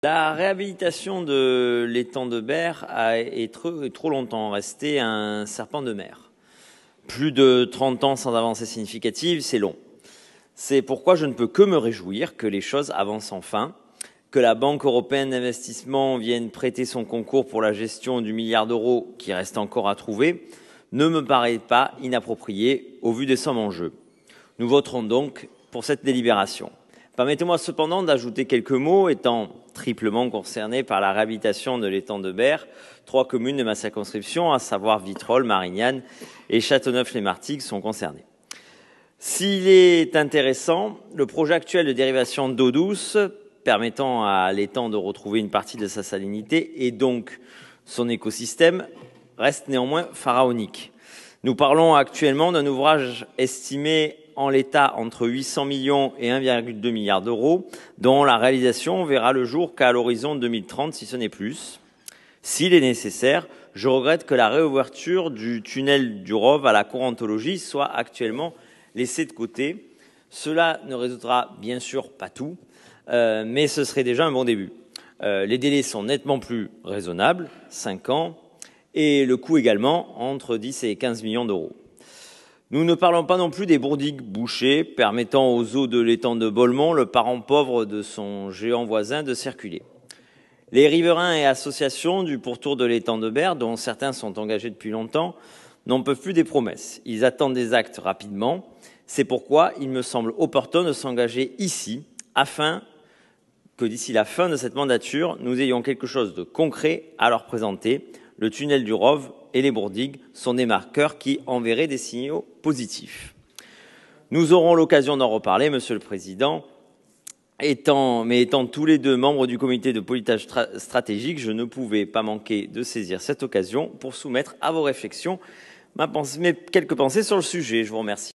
La réhabilitation de l'étang de Berre est trop longtemps resté un serpent de mer. Plus de 30 ans sans avancée significative, c'est long. C'est pourquoi je ne peux que me réjouir que les choses avancent enfin, que la Banque européenne d'investissement vienne prêter son concours pour la gestion du milliard d'euros qui reste encore à trouver, ne me paraît pas inapproprié au vu des sommes en jeu. Nous voterons donc pour cette délibération. Permettez-moi cependant d'ajouter quelques mots, étant triplement concerné par la réhabilitation de l'étang de Berre. 3 communes de ma circonscription, à savoir Vitrolles, Marignane et Châteauneuf-les-Martigues, sont concernées. S'il est intéressant, le projet actuel de dérivation d'eau douce, permettant à l'étang de retrouver une partie de sa salinité et donc son écosystème, reste néanmoins pharaonique. Nous parlons actuellement d'un ouvrage estimé en l'état entre 800 millions et 1,2 milliard d'euros, dont la réalisation verra le jour qu'à l'horizon 2030, si ce n'est plus. S'il est nécessaire, je regrette que la réouverture du tunnel du Rove à la Courantologie soit actuellement laissée de côté. Cela ne résoudra bien sûr pas tout, mais ce serait déjà un bon début. Les délais sont nettement plus raisonnables, 5 ans, et le coût également entre 10 et 15 millions d'euros. Nous ne parlons pas non plus des bourdigues bouchées permettant aux eaux de l'étang de Bolmont, le parent pauvre de son géant voisin, de circuler. Les riverains et associations du pourtour de l'étang de Berre, dont certains sont engagés depuis longtemps, n'en peuvent plus des promesses. Ils attendent des actes rapidement. C'est pourquoi il me semble opportun de s'engager ici, afin que d'ici la fin de cette mandature, nous ayons quelque chose de concret à leur présenter. Le tunnel du Rove et les bourdigues sont des marqueurs qui enverraient des signaux positifs. Nous aurons l'occasion d'en reparler, Monsieur le Président. Étant tous les deux membres du comité de pilotage stratégique, je ne pouvais pas manquer de saisir cette occasion pour soumettre à vos réflexions mes quelques pensées sur le sujet. Je vous remercie.